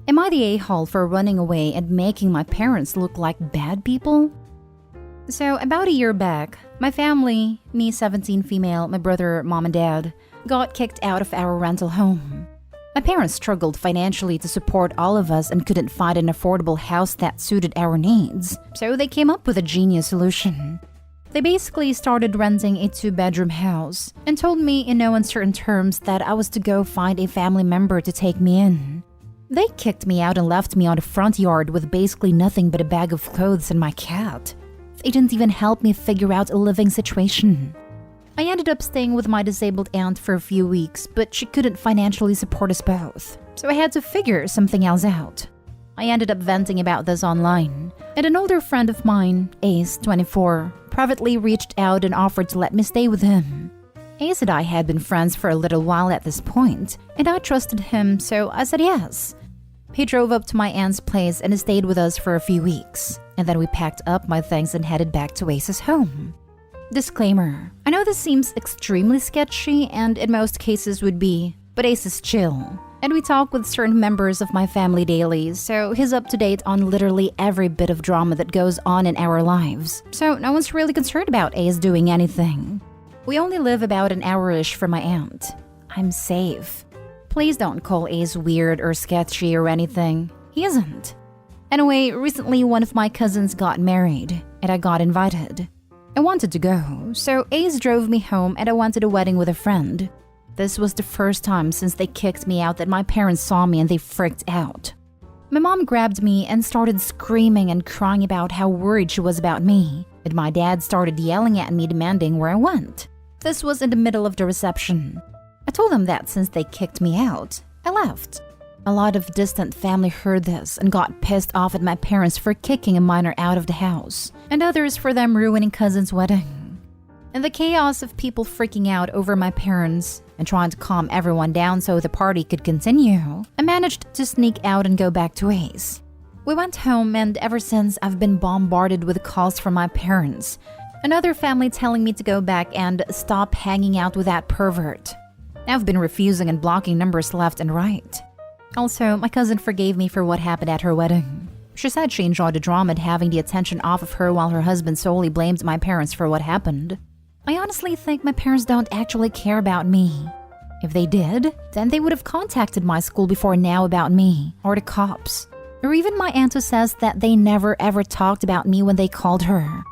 Am I the a-hole for running away and making my parents look like bad people? So, about a year back, my family, me 17 female, my brother, mom and dad, got kicked out of our rental home. My parents struggled financially to support all of us and couldn't find an affordable house that suited our needs, so they came up with a genius solution. They basically started renting a 2-bedroom house and told me in no uncertain terms that I was to go find a family member to take me in. They kicked me out and left me on the front yard with basically nothing but a bag of clothes and my cat. They didn't even help me figure out a living situation. I ended up staying with my disabled aunt for a few weeks, but she couldn't financially support us both, so I had to figure something else out. I ended up venting about this online, and an older friend of mine, Ace, 24, privately reached out and offered to let me stay with him. Ace and I had been friends for a little while at this point, and I trusted him, so I said yes. He drove up to my aunt's place and stayed with us for a few weeks, and then we packed up my things and headed back to Ace's home. Disclaimer: I know this seems extremely sketchy and in most cases would be, but Ace is chill, and we talk with certain members of my family daily, so he's up to date on literally every bit of drama that goes on in our lives, so no one's really concerned about Ace doing anything. We only live about an hour-ish from my aunt. I'm safe. Please don't call Ace weird or sketchy or anything. He isn't. Anyway, recently one of my cousins got married, and I got invited. I wanted to go, so Ace drove me home and I went to the wedding with a friend. This was the first time since they kicked me out that my parents saw me and they freaked out. My mom grabbed me and started screaming and crying about how worried she was about me, and my dad started yelling at me demanding where I went. This was in the middle of the reception. I told them that since they kicked me out, I left. A lot of distant family heard this and got pissed off at my parents for kicking a minor out of the house, and others for them ruining cousin's wedding. In the chaos of people freaking out over my parents and trying to calm everyone down so the party could continue, I managed to sneak out and go back to Ace. We went home, and ever since I've been bombarded with calls from my parents, another family telling me to go back and stop hanging out with that pervert. I've been refusing and blocking numbers left and right. Also, my cousin forgave me for what happened at her wedding. She said she enjoyed the drama and having the attention off of her while her husband solely blamed my parents for what happened. I honestly think my parents don't actually care about me. If they did, then they would have contacted my school before now about me, or the cops. Or even my aunt who says that they never ever talked about me when they called her.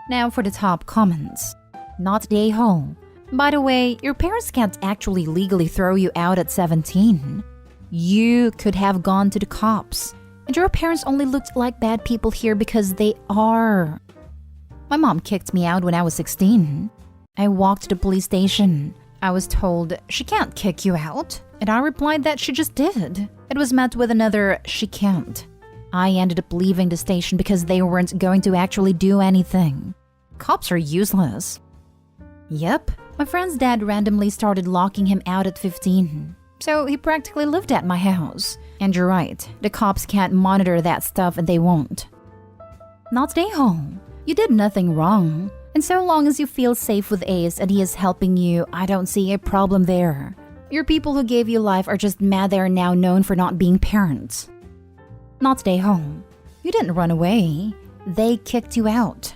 Now for the top comments. Not the a-hole. By the way, your parents can't actually legally throw you out at 17. You could have gone to the cops. And your parents only looked like bad people here because they are. My mom kicked me out when I was 16. I walked to the police station. I was told, she can't kick you out. And I replied that she just did. It was met with another, she can't. I ended up leaving the station because they weren't going to actually do anything. Cops are useless. Yep, my friend's dad randomly started locking him out at 15. So he practically lived at my house. And you're right, the cops can't monitor that stuff and they won't. Not stay home. You did nothing wrong. And so long as you feel safe with Ace and he is helping you, I don't see a problem there. Your people who gave you life are just mad they're now known for not being parents. Not stay home. You didn't run away. They kicked you out.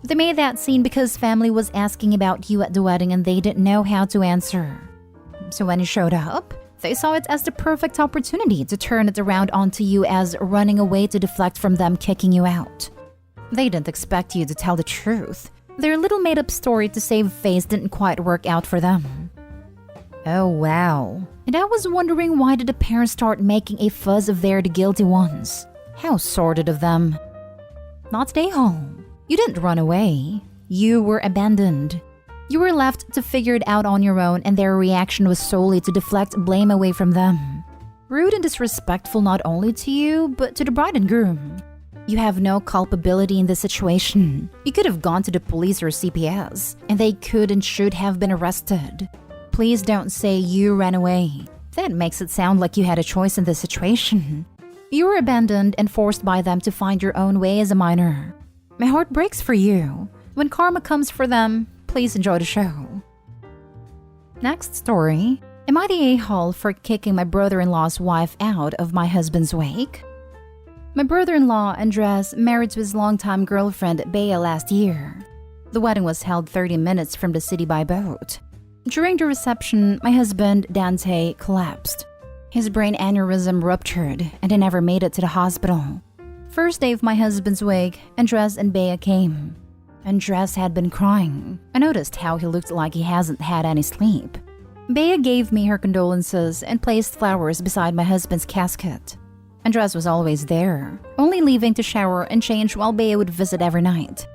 They made that scene because family was asking about you at the wedding and they didn't know how to answer. So when you showed up, they saw it as the perfect opportunity to turn it around onto you as running away to deflect from them kicking you out. They didn't expect you to tell the truth. Their little made-up story to save face didn't quite work out for them. Oh wow. And I was wondering, why did the parents start making a fuss of they're the guilty ones? How sordid of them. Not stay home. You didn't run away. You were abandoned. You were left to figure it out on your own, and their reaction was solely to deflect blame away from them. Rude and disrespectful not only to you, but to the bride and groom. You have no culpability in this situation. You could have gone to the police or CPS, and they could and should have been arrested. Please don't say you ran away. That makes it sound like you had a choice in this situation. You were abandoned and forced by them to find your own way as a minor. My heart breaks for you. When karma comes for them, please enjoy the show. Next story. Am I the a-hole for kicking my brother-in-law's wife out of my husband's wake? My brother-in-law, Andres, married to his longtime girlfriend, Bea, last year. The wedding was held 30 minutes from the city by boat. During the reception, my husband, Dante, collapsed. His brain aneurysm ruptured and he never made it to the hospital. First day of my husband's wake, Andres and Bea came. Andres had been crying. I noticed how he looked like he hasn't had any sleep. Bea gave me her condolences and placed flowers beside my husband's casket. Andres was always there, only leaving to shower and change while Bea would visit every night.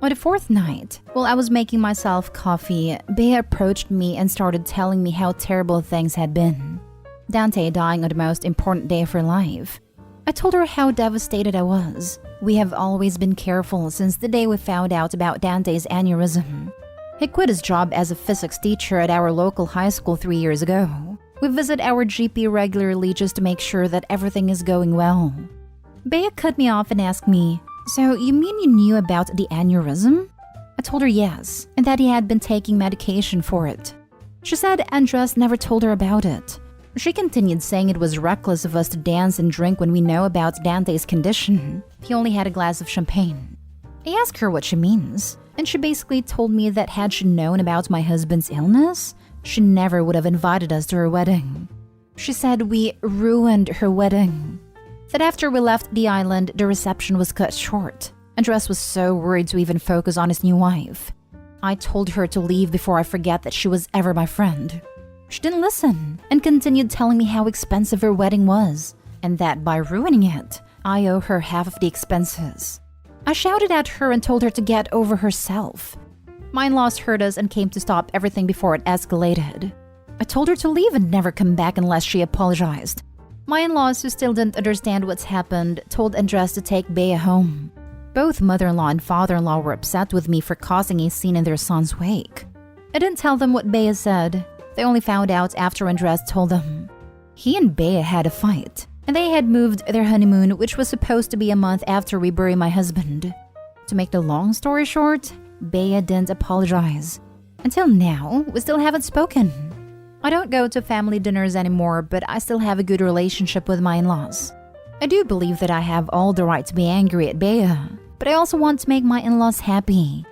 On the fourth night, while I was making myself coffee, Bea approached me and started telling me how terrible things had been. Dante dying on the most important day of her life. I told her how devastated I was. We have always been careful since the day we found out about Dante's aneurysm. He quit his job as a physics teacher at our local high school 3 years ago. We visit our GP regularly just to make sure that everything is going well. Bea cut me off and asked me, "So you mean you knew about the aneurysm?" I told her yes, and that he had been taking medication for it. She said Andres never told her about it. She continued saying it was reckless of us to dance and drink when we know about Dante's condition. He only had a glass of champagne. I asked her what she means, and she basically told me that had she known about my husband's illness, she never would have invited us to her wedding. She said we ruined her wedding. That after we left the island, the reception was cut short. Andres was so worried to even focus on his new wife. I told her to leave before I forget that she was ever my friend. She didn't listen and continued telling me how expensive her wedding was, and that by ruining it, I owe her half of the expenses. I shouted at her and told her to get over herself. My in-laws heard us and came to stop everything before it escalated. I told her to leave and never come back unless she apologized. My in-laws, who still didn't understand what's happened, told Andres to take Bea home. Both mother-in-law and father-in-law were upset with me for causing a scene in their son's wake. I didn't tell them what Bea said. They only found out after Andres told them. He and Bea had a fight, and they had moved their honeymoon, which was supposed to be a month after we buried my husband. To make the long story short, Bea didn't apologize. Until now, we still haven't spoken. I don't go to family dinners anymore, but I still have a good relationship with my in-laws. I do believe that I have all the right to be angry at Bea, but I also want to make my in-laws happy.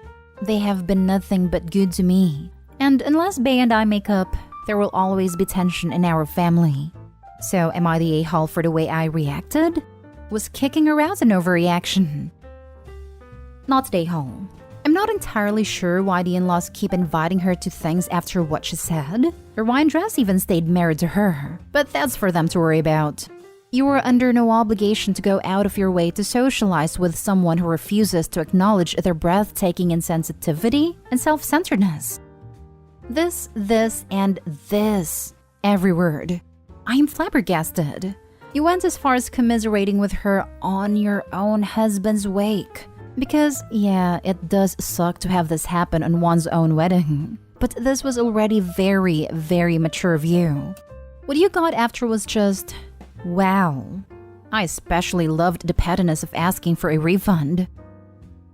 They have been nothing but good to me. And unless Bea and I make up, there will always be tension in our family. So am I the a-hole for the way I reacted? Was kicking her out an overreaction? Not the a-hole. I'm not entirely sure why the in-laws keep inviting her to things after what she said, or why Andres even stayed married to her, but that's for them to worry about. You are under no obligation to go out of your way to socialize with someone who refuses to acknowledge their breathtaking insensitivity and self-centeredness. This, and this. Every word. I am flabbergasted. You went as far as commiserating with her on your own husband's wake. Because, yeah, it does suck to have this happen on one's own wedding. But this was already very, very mature of you. What you got after was just, wow. I especially loved the pettiness of asking for a refund.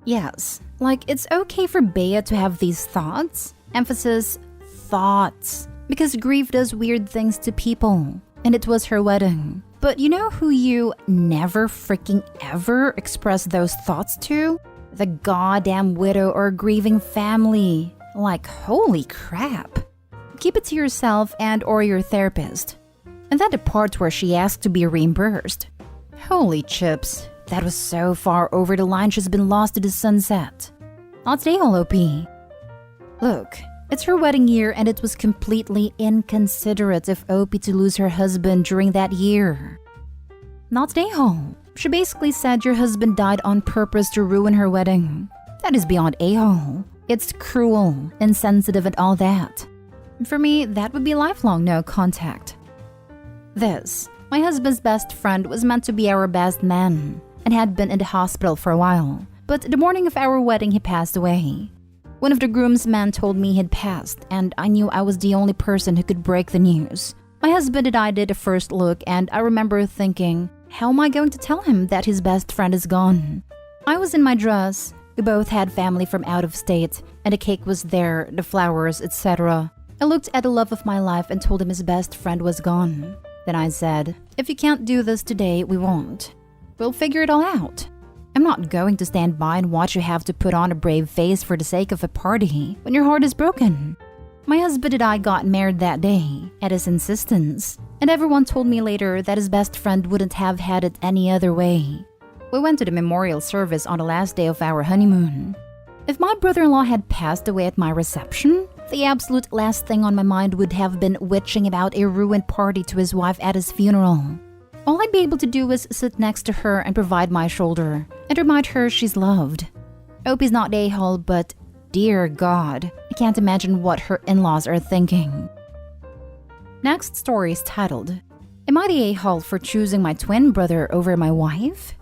Yes, like it's okay for Bea to have these thoughts. Emphasis, thoughts. Because grief does weird things to people. And it was her wedding. But you know who you never freaking ever express those thoughts to? The goddamn widow or grieving family. Like, holy crap. Keep it to yourself and or your therapist. And then the part where she asked to be reimbursed. Holy chips. That was so far over the line she's been lost to the sunset. Not today, OP. Look, it's her wedding year and it was completely inconsiderate of OP to lose her husband during that year. Not a-hole. She basically said your husband died on purpose to ruin her wedding. That is beyond a-hole. It's cruel, insensitive and all that. For me, that would be lifelong no contact. This, my husband's best friend, was meant to be our best man and had been in the hospital for a while. But the morning of our wedding, he passed away. One of the groomsmen told me he'd passed, and I knew I was the only person who could break the news. My husband and I did a first look, and I remember thinking, how am I going to tell him that his best friend is gone? I was in my dress. We both had family from out of state, and the cake was there, the flowers, etc. I looked at the love of my life and told him his best friend was gone. Then I said, if you can't do this today, we won't. We'll figure it all out. I'm not going to stand by and watch you have to put on a brave face for the sake of a party when your heart is broken. My husband and I got married that day, at his insistence, and everyone told me later that his best friend wouldn't have had it any other way. We went to the memorial service on the last day of our honeymoon. If my brother-in-law had passed away at my reception, the absolute last thing on my mind would have been witching about a ruined party to his wife at his funeral. All I'd be able to do was sit next to her and provide my shoulder and remind her she's loved. Opie's not the a-hole, but dear God, I can't imagine what her in-laws are thinking. Next story is titled, Am I the a-hole for choosing my twin brother over my wife?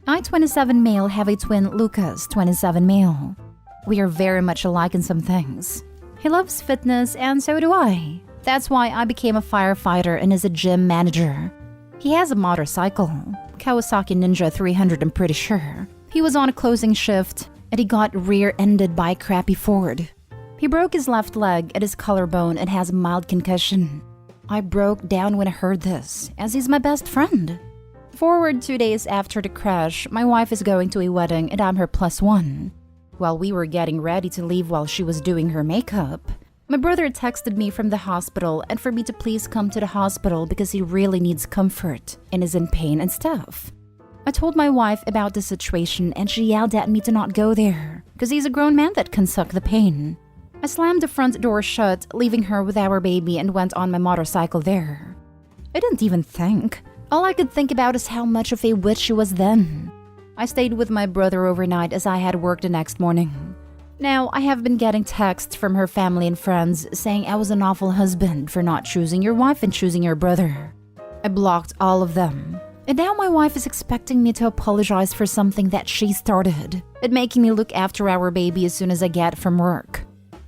I, 27 male, have a twin, Lucas, 27 male. We are very much alike in some things. He loves fitness and so do I. That's why I became a firefighter and is a gym manager. He has a motorcycle, Kawasaki Ninja 300 I'm pretty sure. He was on a closing shift and he got rear-ended by a crappy Ford. He broke his left leg at his collarbone and has a mild concussion. I broke down when I heard this, as he's my best friend. Forward 2 days after the crash, my wife is going to a wedding and I'm her +1. While we were getting ready to leave while she was doing her makeup, my brother texted me from the hospital and for me to please come to the hospital because he really needs comfort and is in pain and stuff. I told my wife about the situation and she yelled at me to not go there because he's a grown man that can suck the pain. I slammed the front door shut, leaving her with our baby and went on my motorcycle there. I didn't even think. All I could think about is how much of a witch she was then. I stayed with my brother overnight as I had work the next morning. Now, I have been getting texts from her family and friends saying I was an awful husband for not choosing your wife and choosing your brother. I blocked all of them. And now my wife is expecting me to apologize for something that she started and making me look after our baby as soon as I get from work.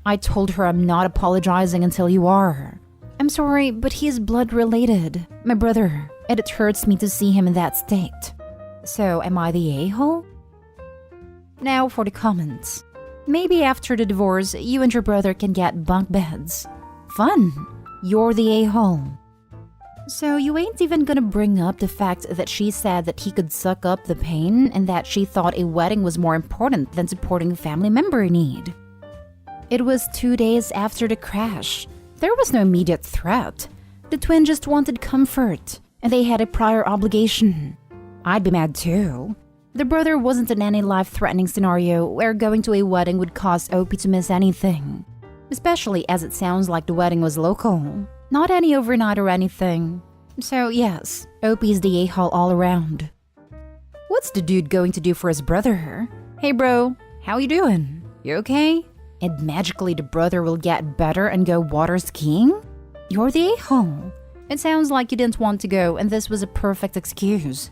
I told her I'm not apologizing until you are. I'm sorry, but he is blood related, my brother, and it hurts me to see him in that state. So, am I the a-hole? Now for the comments. Maybe after the divorce, you and your brother can get bunk beds. Fun! You're the a-hole. So you ain't even gonna bring up the fact that she said that he could suck up the pain and that she thought a wedding was more important than supporting a family member in need. It was 2 days after the crash. There was no immediate threat. The twin just wanted comfort, and they had a prior obligation. I'd be mad too. The brother wasn't in any life-threatening scenario where going to a wedding would cause Opie to miss anything. Especially as it sounds like the wedding was local. Not any overnight or anything. So yes, Opie's the a-hole all around. What's the dude going to do for his brother? Hey bro, how you doing? You okay? And magically the brother will get better and go water skiing? You're the a-hole. It sounds like you didn't want to go and this was a perfect excuse.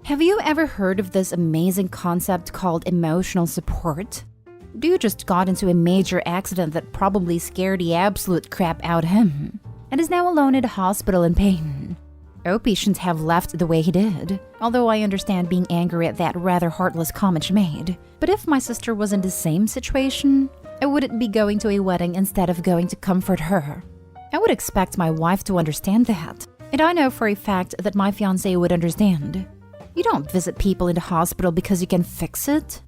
Have you ever heard of this amazing concept called emotional support? Dude just got into a major accident that probably scared the absolute crap out of him and is now alone at a hospital in pain. Opie shouldn't have left the way he did, although I understand being angry at that rather heartless comment she made. But if my sister was in the same situation, I wouldn't be going to a wedding instead of going to comfort her. I would expect my wife to understand that, and I know for a fact that my fiancé would understand. You don't visit people in the hospital because you can fix it.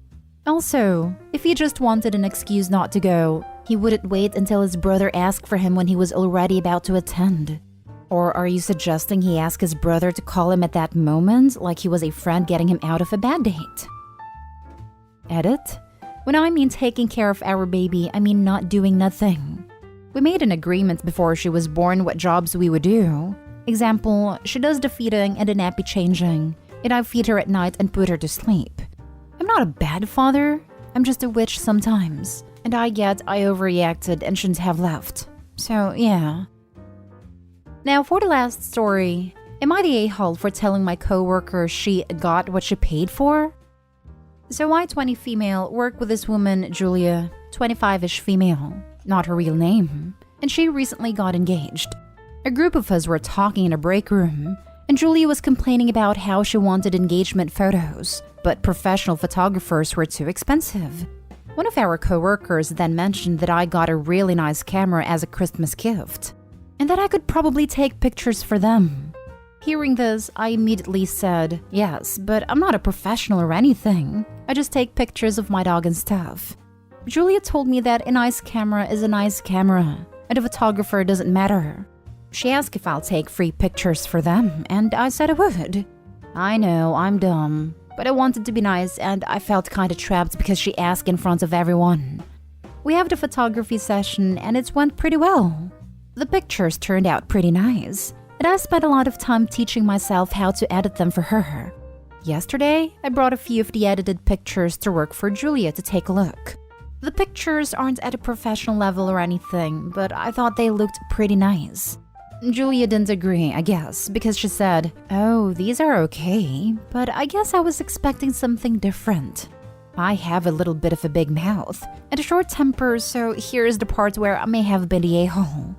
Also, if he just wanted an excuse not to go, he wouldn't wait until his brother asked for him when he was already about to attend. Or are you suggesting he asked his brother to call him at that moment like he was a friend getting him out of a bad date? Edit. When I mean taking care of our baby, I mean not doing nothing. We made an agreement before she was born what jobs we would do. Example, she does the feeding and the nappy changing, and I feed her at night and put her to sleep. I'm not a bad father, I'm just a witch sometimes, and I get I overreacted and shouldn't have left. So, yeah. Now for the last story, am I the a-hole for telling my coworker she got what she paid for? So I, 20 female, work with this woman, Julia, 25-ish female, not her real name, and she recently got engaged. A group of us were talking in a break room, and Julia was complaining about how she wanted engagement photos, but professional photographers were too expensive. One of our coworkers then mentioned that I got a really nice camera as a Christmas gift, and that I could probably take pictures for them. Hearing this, I immediately said, yes, but I'm not a professional or anything. I just take pictures of my dog and stuff. Julia told me that a nice camera is a nice camera, and a photographer doesn't matter. She asked if I'll take free pictures for them, and I said I would. I know, I'm dumb, but I wanted to be nice and I felt kinda trapped because she asked in front of everyone. We have the photography session and it went pretty well. The pictures turned out pretty nice, and I spent a lot of time teaching myself how to edit them for her. Yesterday, I brought a few of the edited pictures to work for Julia to take a look. The pictures aren't at a professional level or anything, but I thought they looked pretty nice. Julia didn't agree, I guess, because she said, oh, these are okay, but I guess I was expecting something different. I have a little bit of a big mouth and a short temper, so here's the part where I may have been the a-hole.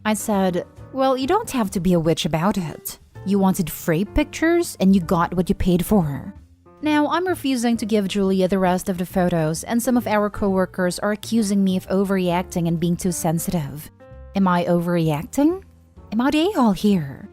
I said, well, you don't have to be a witch about it. You wanted free pictures and you got what you paid for. Now, I'm refusing to give Julia the rest of the photos, and some of our coworkers are accusing me of overreacting and being too sensitive. Am I overreacting? Am I the a-hole here?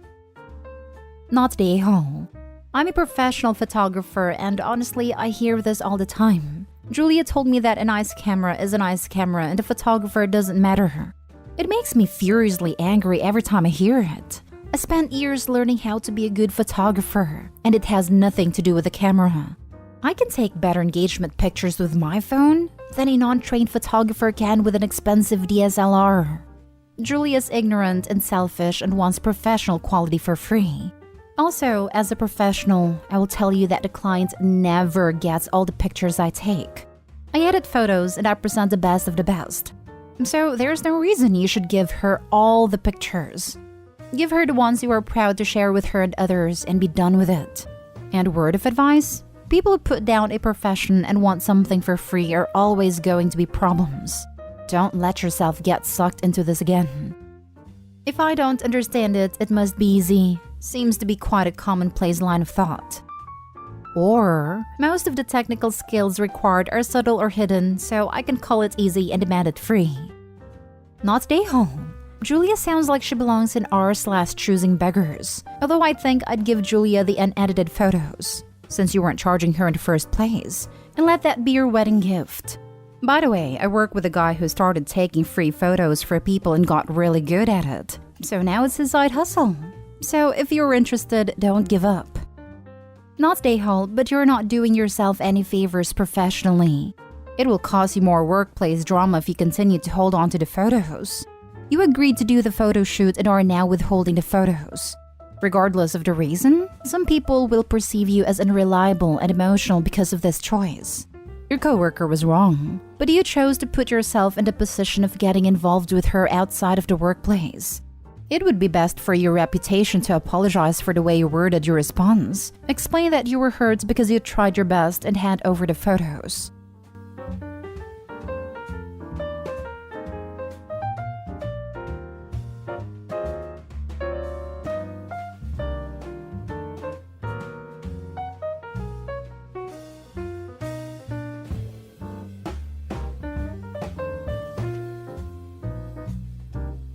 Not the a-hole. I'm a professional photographer, and honestly, I hear this all the time. Julia told me that a nice camera is a nice camera and a photographer doesn't matter. It makes me furiously angry every time I hear it. I spent years learning how to be a good photographer, and it has nothing to do with the camera. I can take better engagement pictures with my phone than a non-trained photographer can with an expensive DSLR. Julia's ignorant and selfish and wants professional quality for free. Also, as a professional, I will tell you that the client never gets all the pictures I take. I edit photos and I present the best of the best. So there's no reason you should give her all the pictures. Give her the ones you are proud to share with her and others and be done with it. And word of advice, people who put down a profession and want something for free are always going to be problems. Don't let yourself get sucked into this again. If I don't understand it, it must be easy. Seems to be quite a commonplace line of thought. Or, most of the technical skills required are subtle or hidden, so I can call it easy and demand it free. Not the a-hole. Julia sounds like she belongs in r/choosing beggars, although I think I'd give Julia the unedited photos, since you weren't charging her in the first place, and let that be your wedding gift. By the way, I work with a guy who started taking free photos for people and got really good at it, so now it's his side hustle. So if you're interested, don't give up. Not the a-hole, but you're not doing yourself any favors professionally. It will cause you more workplace drama if you continue to hold on to the photos. You agreed to do the photo shoot and are now withholding the photos. Regardless of the reason, some people will perceive you as unreliable and emotional because of this choice. Your coworker was wrong, but you chose to put yourself in the position of getting involved with her outside of the workplace. It would be best for your reputation to apologize for the way you worded your response. Explain that you were hurt because you tried your best and hand over the photos.